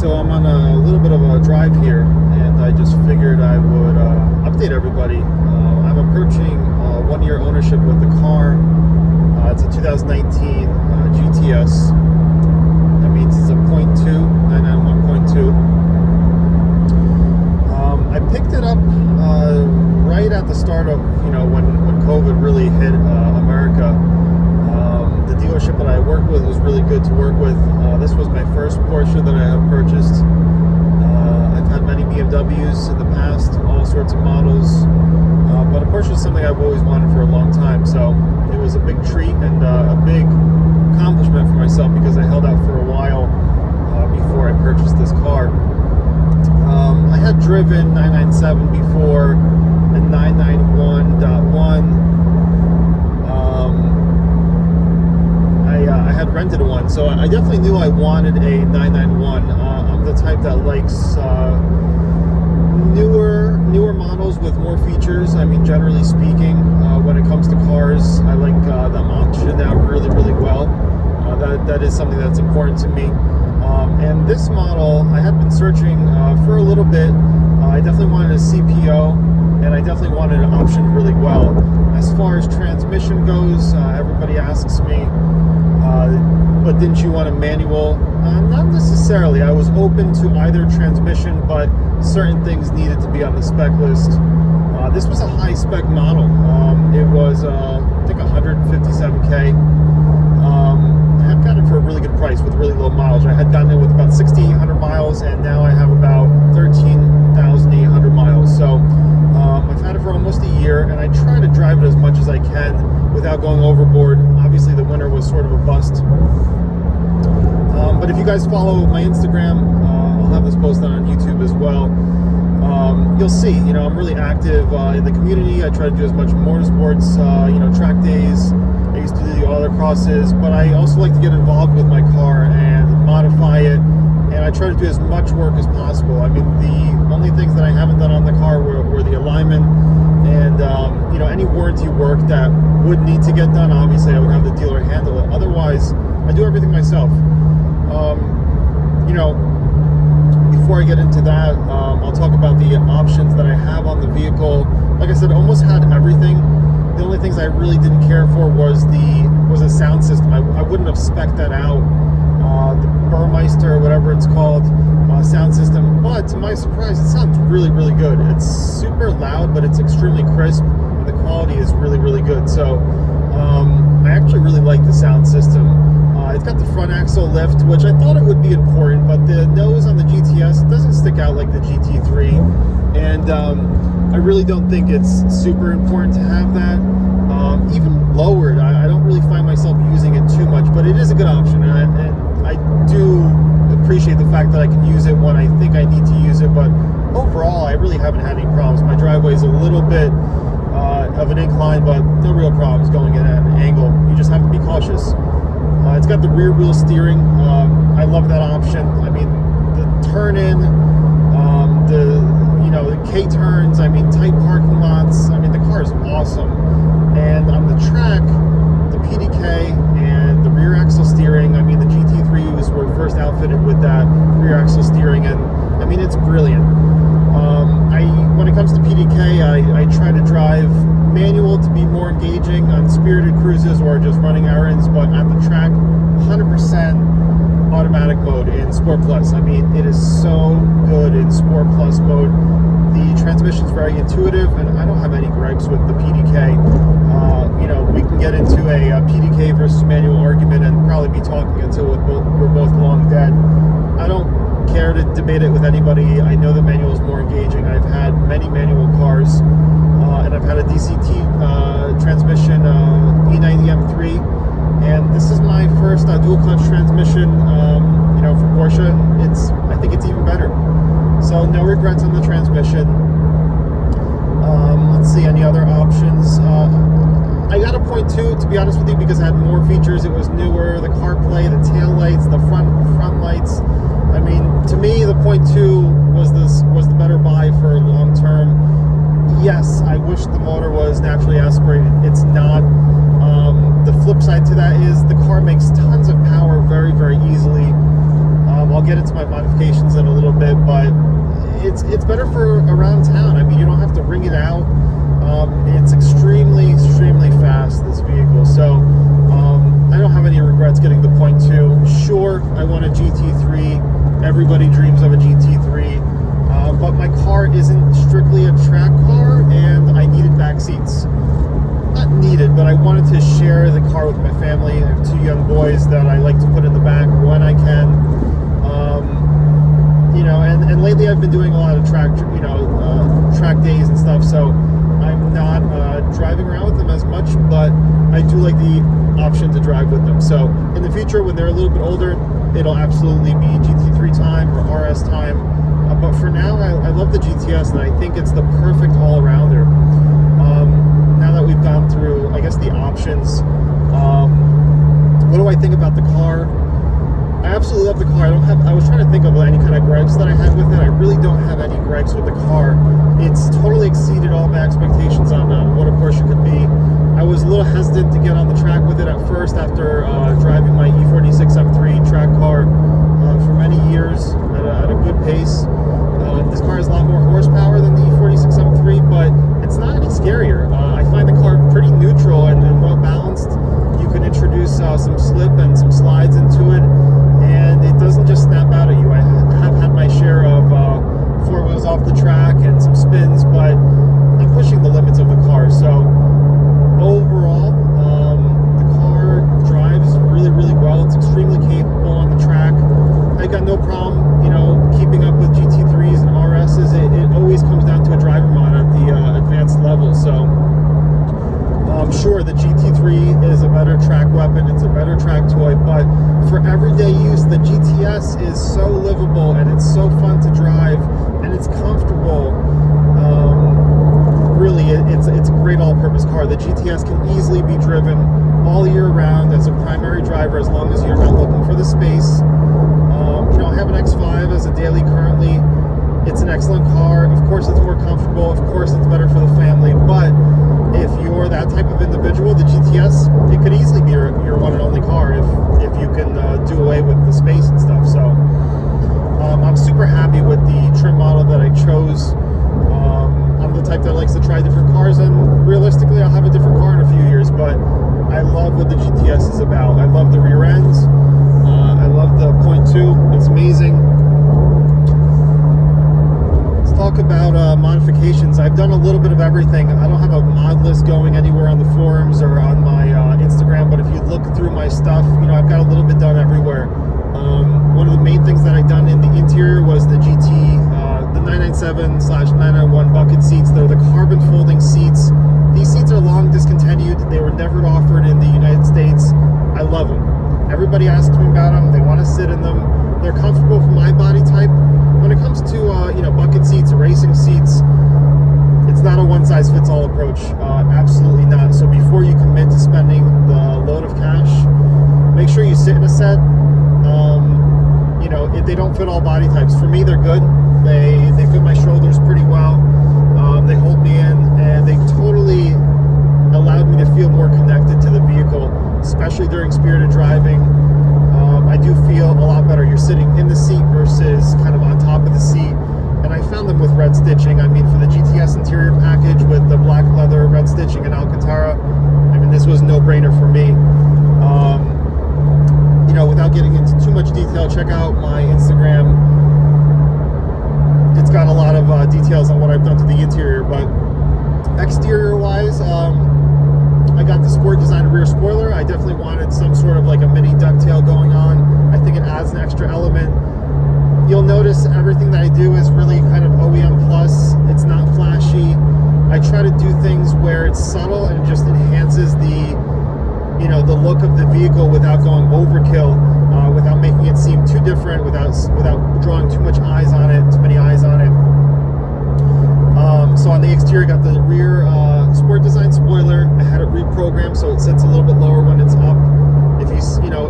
So I'm on a little bit of a drive here, and I just figured I would update everybody. I'm approaching 1 year ownership with the car. It's a 2019 GTS. That means it's a 1.2. I picked it up right at the start of when COVID really hit America. The dealership that I worked with was really good to work with. This was my first Porsche that I have purchased. I've had many BMWs in the past, all sorts of models, but a Porsche is something I've always wanted for a long time, so it was a big treat and a big accomplishment for myself because I held out for a while before I purchased this car. I had driven 997 before and 991.1. I had rented one, so I definitely knew I wanted a 991. I'm the type that likes newer models with more features. I mean, generally speaking, when it comes to cars, I like them optioned out really, really well. That is something that's important to me. And this model, I had been searching for a little bit. I definitely wanted a CPO, and I definitely wanted an option really well. As far as transmission goes, everybody asks me, but didn't you want a manual? Not necessarily. I was open to either transmission, but certain things needed to be on the spec list. This was a high spec model. It was, I think, 157K. I had gotten it for a really good price with really low mileage. I had gotten it with about 6,800 miles, and now I have about 13,800 miles. So I've had it for almost a year, and I try to drive it as much as I can without going overboard. Obviously, the winter was sort of a bust. But if you guys follow my Instagram, I'll have this posted on YouTube as well. You'll see, I'm really active in the community. I try to do as much motorsports, track days. I used to do the autocrosses, but I also like to get involved with my car and modify it, and I try to do as much work as possible. I mean, the only things that I haven't done on the car were the alignment and, any warranty work that would need to get done. Obviously, I would have the dealer handle it. Otherwise, I do everything myself. Before I get into that, I'll talk about the options that I have on the vehicle. Like I said, I almost had everything. The only things I really didn't care for was the sound system. I wouldn't have spec'd that out. The Burmeister, whatever it's called, sound system. But to my surprise, it sounds really, really good. It's super loud, but it's extremely crisp, and the quality is really, really good. So I actually really like the sound system. It's got the front axle lift, which I thought it would be important, but the nose on the GTS doesn't stick out like the GT3, and I really don't think it's super important to have that. Even lowered, I don't really find myself using it too much, but it is a good option, and I do appreciate the fact that I can use it when I think I need to use it, but overall, I really haven't had any problems. My driveway is a little bit of an incline, but no real problems going in at an angle. You just have to be cautious. It's got the rear wheel steering. I love that option. I mean, the turn-in, the K-turns, I mean, tight parking lots. I mean, the car is awesome. And on the track, the PDK and the rear axle steering, I mean, the GT3s were first outfitted with that rear axle steering, and I mean, it's brilliant. When it comes to PDK, I try to drive manual to be more engaging on spirited cruises or just running errands, but at the track, 100% automatic mode in Sport Plus. I mean, it is so good in Sport Plus mode. The transmission is very intuitive, and I don't have any gripes with the PDK. We can get into a PDK versus manual argument and probably be talking until we're both long dead. I don't care to debate it with anybody. I know the manual is more engaging. I've had many manual cars, and I've had a DCT transmission, E90 M3, and this is my first dual clutch transmission, for Porsche. I think it's even better. So no regrets on the transmission. Let's see, any other options? I got a 0.2, to be honest with you, because it had more features. It was newer, the CarPlay, the tail lights, the front lights. I mean, to me, the 0.2 was the better buy for long term. Yes, I wish the motor was naturally aspirated. It's not. The flip side to that is the car makes tons of power very, very easily. I'll get into my modifications in a little bit, but it's better for around town. I mean, you don't have to ring it out. It's extremely fast, this vehicle. So I don't have any regrets getting the Point 2. Sure, I want a GT3. Everybody dreams of a GT3. But my car isn't strictly a track car, and I needed back seats. Not needed, but I wanted to share the car with my family. I have 2 young boys that I like to put in the back when I can. You know, and lately I've been doing a lot of track days and stuff, so I'm not driving around with them as much, but I do like the option to drive with them. So in the future, when they're a little bit older, it'll absolutely be GT3 time or RS time. But for now, I love the GTS, and I think it's the perfect all-arounder. Now that we've gone through, I guess, the options, what do I think about the car? I absolutely love the car. I was trying to think of any kind of gripes that I had with it. I really don't have any gripes with the car. It's totally exceeded all my expectations on what a Porsche could be. I was a little hesitant to get on the track with it at first after driving my E46 M3 track car for many years at a good pace. This car has a lot more horsepower than the E46 M3, but it's not any scarier. I find the car pretty neutral and well balanced. You can introduce some slip and some slides into it, and it doesn't just snap out at you. I have had my share of 4 wheels off the track and some spins, but I'm pushing the limits of the car. So overall, the car drives really well. It's extremely capable on the track. I got no problem, you know, keeping up with GT3s and RSs. It always comes down to a driver mod at the advanced level. So sure, the GT3 is a better track weapon, it's a better track toy, but for everyday use, the GTS is so livable, and it's so fun to drive, and it's comfortable. Really, it's a great all-purpose car. The GTS can easily be driven all year round as a primary driver, as long as you're not looking for the space. You know, I have an X5 as a daily currently. It's an excellent car. Of course, it's more comfortable. Of course, it's better for the family. But if you're that type of individual, the GTS, it could easily be your one and only car if you can do away with the space and stuff. So I'm super happy with the trim model that I chose. I'm the type that likes to try different cars, and realistically, I'll have a different car in a few years. But I love what the GTS is about. I love the rear ends. I love the Point 2. It's amazing. Talk about modifications. I've done a little bit of everything. I don't have a mod list going anywhere on the forums or on my Instagram, but if you look through my stuff, you know, I've got a little bit done everywhere. One of the main things that I've done in the interior was the the 997/991 bucket seats. They're the carbon folding seats. These seats are long discontinued. They were never offered in the United States. I love them. Everybody asks me about them. They want to sit in them. They're comfortable for my body type. When it comes to you know, bucket seats or racing seats, it's not a one-size-fits-all approach. Absolutely not. So before you commit to spending the load of cash, make sure you sit in a set. You know, they don't fit all body types. For me, they're good. They fit my shoulders pretty well. They hold me in, and they totally allowed me to feel more connected to the vehicle, especially during spirited driving. I do feel a lot better. You're sitting in the seat versus kind of on top of the seat. And I found them with red stitching. I mean, for the GTS interior package with the black leather, red stitching, and Alcantara, I mean, this was a no-brainer for me. You know, without getting into too much detail, check out my Instagram. It's got a lot of details on what I've done to the interior, but exterior-wise, I got the Sport Design rear spoiler. I definitely wanted some sort of like a mini ducktail going on. I think it adds an extra element. You'll notice everything that I do is really kind of OEM plus. It's not flashy. I try to do things where it's subtle and it just enhances the, you know, the look of the vehicle without going overkill, without making it seem too different, without drawing too much eyes on it, too many eyes on it. So on the exterior, got the rear Sport Design spoiler. I had it reprogrammed so it sits a little bit lower when it's up. If you know,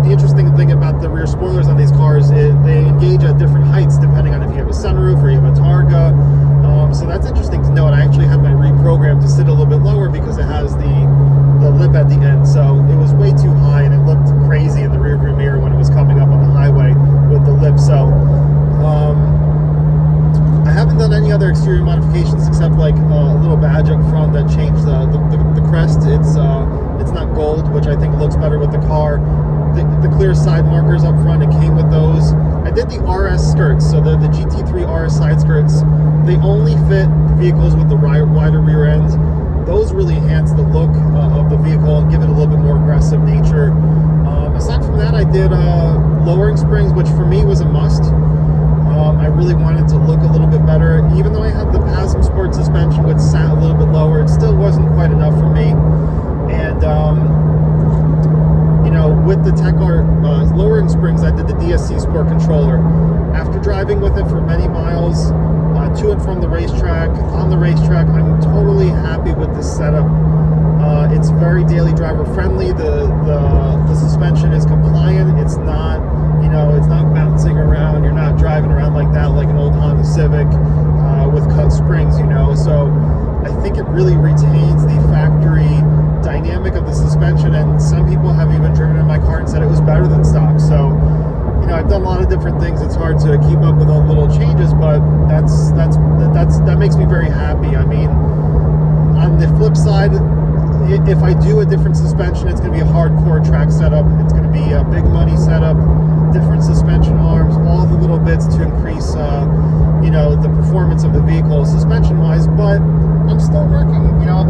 the interesting thing about the rear spoilers on these cars is they engage at different heights depending on if you have a sunroof or you have a Targa. So that's interesting to know. And I actually had my reprogrammed to sit a little bit lower because it has the lip at the end. So it was way too high and it looked crazy in the rear view mirror when it was coming up on the highway with the lip exterior modifications except like a little badge up front that changed the crest. It's not gold, which I think looks better with the car. The clear side markers up front, it came with those. I did the RS skirts, so the GT3 RS side skirts. They only fit vehicles with the wider rear end. Those really enhance the look of the vehicle and give it a little bit more aggressive nature. Aside from that, I did lowering springs, which for me was a must. I really wanted to look a little bit better. Even though I had the PASM Sport suspension, which sat a little bit lower, it still wasn't quite enough for me. And you know, with the Tech Art lowering springs, I did the DSC Sport controller. After driving with it for many miles, to and from the racetrack, on the racetrack, I'm totally happy with this setup. It's very daily driver friendly. The suspension is compliant. It's not, you know, it's not bouncing around. You're not driving around like that, like an old Honda Civic with cut springs, you know. So I think it really retains the factory dynamic of the suspension, and some people have even driven in my car and said it was better than stock. So, you know, I've done a lot of different things. It's hard to keep up with all the little changes, but that makes me very happy. I mean, on the flip side, if I do a different suspension, it's going to be a hardcore track setup. It's going to be a big money setup, different suspension arms, all the little bits to increase, you know, the performance of the vehicle suspension-wise. But I'm still working. You know,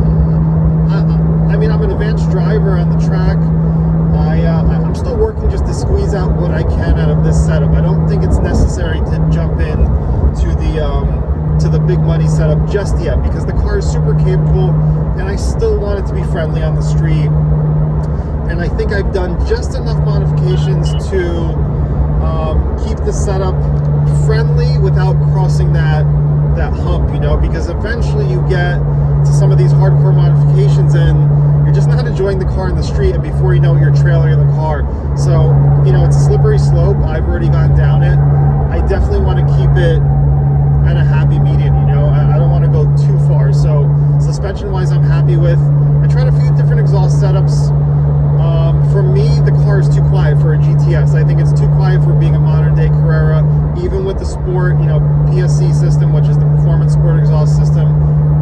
I mean, I'm an advanced driver on the track. I'm still working just to squeeze out what I can out of this setup. I don't think it's necessary to jump in to the big money setup just yet, because the car is super capable and I still want it to be friendly on the street. And I think I've done just enough modifications to keep the setup friendly without crossing that hump, you know, because eventually you get to some of these hardcore modifications and you're just not enjoying the car in the street, and before you know it, you're trailing the car. So, you know, it's a slippery slope. I've already gone down it. I definitely want to keep it at a happy median, you know. I don't want to go too far. So suspension wise, I'm happy with. I tried a few different exhaust setups. For me, the car is too quiet for a GTS. I think it's too quiet for being a modern day Carrera. Even with the Sport, you know, PSC system, which is the Performance Sport exhaust system,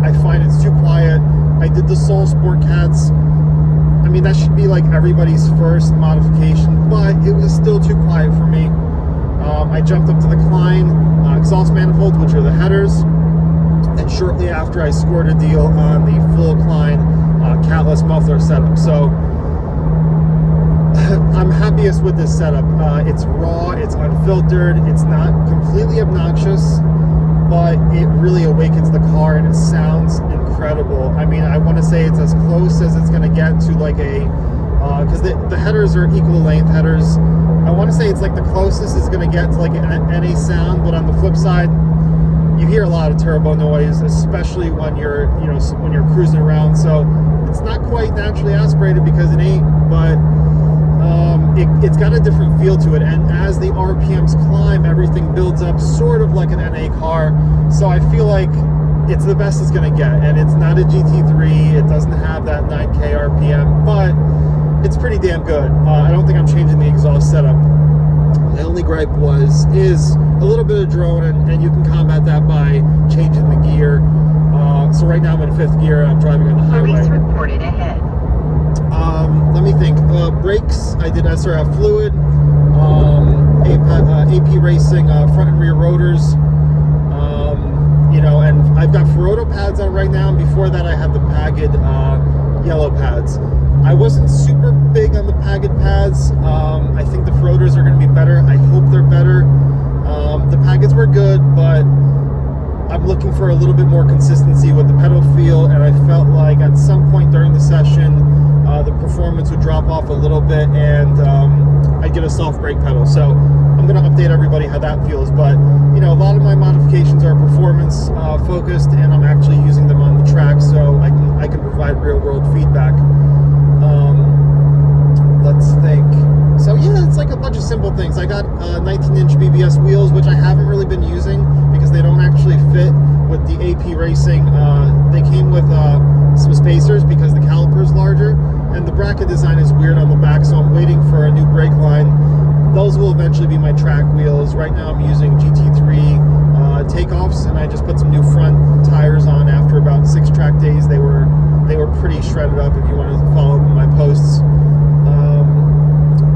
I find it's too quiet. I did the Soul Sport Cats. I mean, that should be like everybody's first modification, but it was still too quiet for me. I jumped up to the Klein exhaust manifolds, which are the headers, and shortly after I scored a deal on the full Klein catless muffler setup. So I'm happiest with this setup. It's raw, it's unfiltered, it's not completely obnoxious, but it really awakens the car and it sounds incredible. I mean, I want to say it's as close as it's going to get to like a, because the headers are equal length headers. I want to say it's like the closest it's going to get to like an NA sound, but on the flip side, you hear a lot of turbo noise, especially when you're, you know, when you're cruising around. So it's not quite naturally aspirated because it ain't, but it's got a different feel to it. And as the RPMs climb, everything builds up sort of like an NA car. So I feel like it's the best it's going to get. And it's not a GT3. It doesn't have that 9K RPM, but it's pretty damn good. I don't think I'm changing the exhaust setup. The only gripe is a little bit of drone, and you can combat that by changing the gear. So right now I'm in 5th gear. I'm driving on the highway. Police reported ahead. Let me think. Brakes, I did SRF fluid, AP Racing front and rear rotors. You know, and I've got Ferodo pads on right now. And before that, I had the Pagid yellow pads. I wasn't super big on the Pagid pads. I think the Ferodors are going to be better. I hope they're better. The Pagids were good, but I'm looking for a little bit more consistency with the pedal feel, and I felt like at some point during the session, the performance would drop off a little bit, and I'd get a soft brake pedal. So I'm going to update everybody how that feels. But, you know, a lot of my modifications are performance focused, and I'm actually using them on the track, so I can provide real world feedback. Let's think. So yeah, it's like a bunch of simple things. I got 19-inch BBS wheels, which I haven't really been using because they don't actually fit with the AP Racing. They came with some spacers because the caliper is larger, and the bracket design is weird on the back, so I'm waiting for a new brake line. Those will eventually be my track wheels. Right now I'm using GT3 takeoffs, and I just put some new front tires on after about 6 track days. They were pretty shredded up. If you want to follow my posts,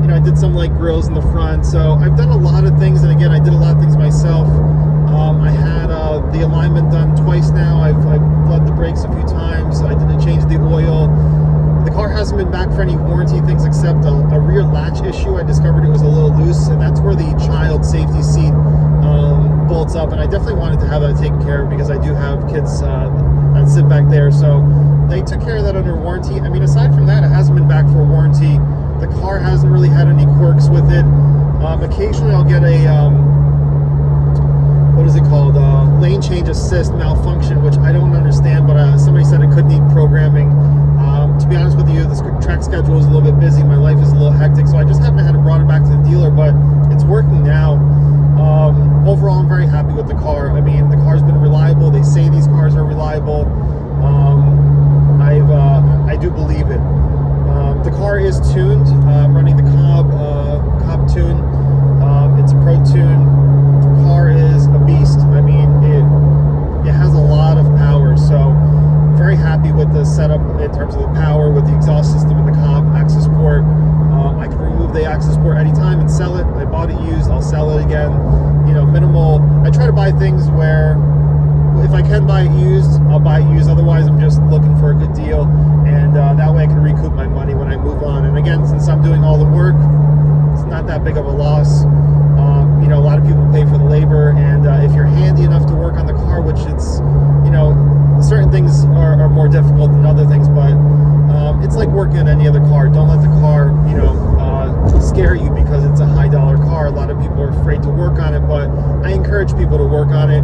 I did some like grills in the front. So I've done a lot of things, and again, I did a lot of things myself. I had the alignment done twice now. I've bled the brakes a few times. I did change the oil. The car hasn't been back for any warranty things except a rear latch issue. I discovered it was a little loose, and that's where the child safety seat bolts up, and I definitely wanted to have that taken care of because I do have kids that sit back there. So they took care of that under warranty. I mean, aside from that, it hasn't been back for warranty. The car hasn't really had any quirks with it. Occasionally I'll get a what is it called, lane change assist malfunction, which I don't understand, but somebody said it could need programming. To be honest with you, this track schedule is a little bit busy. My life is a little hectic, so I just haven't had to brought it back to the dealer, but it's working now. Overall, I'm very happy with the car. I mean, the car's been reliable. They say these cars are reliable. I do believe it. The car is tuned. I'm running the Cobb tune. It's a Pro Tune. The car is a beast. I mean, it has a lot of power, so very happy with the setup in terms of the power with the exhaust system and the Cobb access port. I can remove the access port anytime and sell it. I bought it used, I'll sell it again. Minimal. I try to buy things where if I can buy it used, I'll buy it used. Otherwise, I'm just looking for a good deal, and that way I can recoup my money when I move on. And again, since I'm doing all the work, it's not that big of a loss. A lot of people pay for the labor, and if you're handy enough to work on the car, which it's, certain things are more difficult than other things, but it's like working on any other car. Don't let the car, scare you because it's a high dollar car. A lot of people are afraid to work on it, but I encourage people to work on it.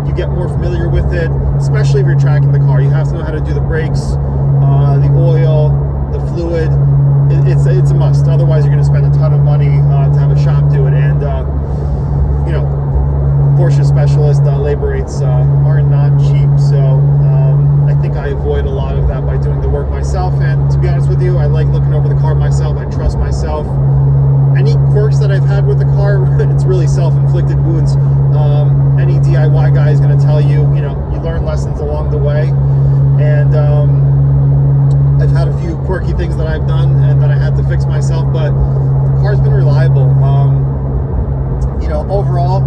You get more familiar with it, especially if you're tracking the car. You have to know how to do the brakes, the oil, the fluid. It's a must. Otherwise, you're going to spend a ton of money to have a shop do it. And Porsche specialist labor rates are not cheap. So I think I avoid a lot of that by doing the work myself. And to be honest with you, I like looking over the car myself. I trust myself. Any quirks that I've had with the car, it's really self-inflicted wounds. Any DIY guy is going to tell you, you learn lessons along the way. And I've had a few quirky things that I've done and that I had to fix myself, but the car's been reliable. Overall,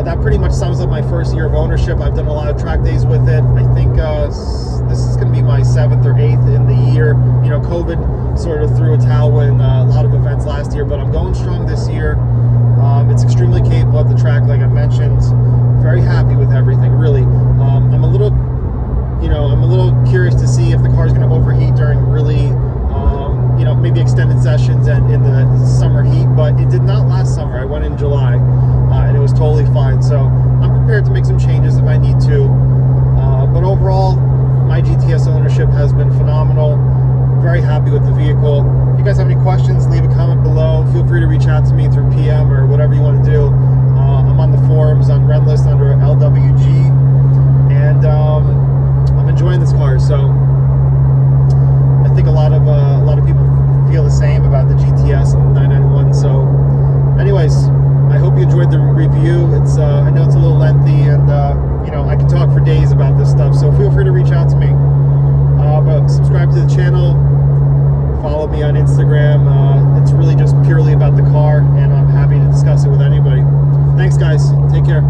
that pretty much sums up my first year of ownership. I've done a lot of track days with it. I think this is going to be my 7th or 8th in the year. COVID sort of threw a towel in a lot of events last year, but I'm going strong this year. It's extremely capable at the track, like I mentioned. Very happy with everything, really. I'm a little curious to see if the car is going to overheat during really, maybe extended sessions and in the summer heat, but it did not last summer. I went in July, and it was totally fine. So I'm prepared to make some changes if I need to. But overall, my GTS ownership has been phenomenal. Very happy with the vehicle. If you guys have any questions, leave a comment below. Feel free to reach out to me through PM or whatever you want to do. I'm on the forums on Rennlist under LWG, and I'm enjoying this car. So I think a lot of people feel the same about the GTS and the 991. So, anyways, I hope you enjoyed the review. It's I know it's a little lengthy, and I can talk for days about this stuff. So feel free to reach out to me. But subscribe to the channel. Follow me on Instagram. It's really just purely about the car, and I'm happy to discuss it with anybody. Thanks, guys. Take care.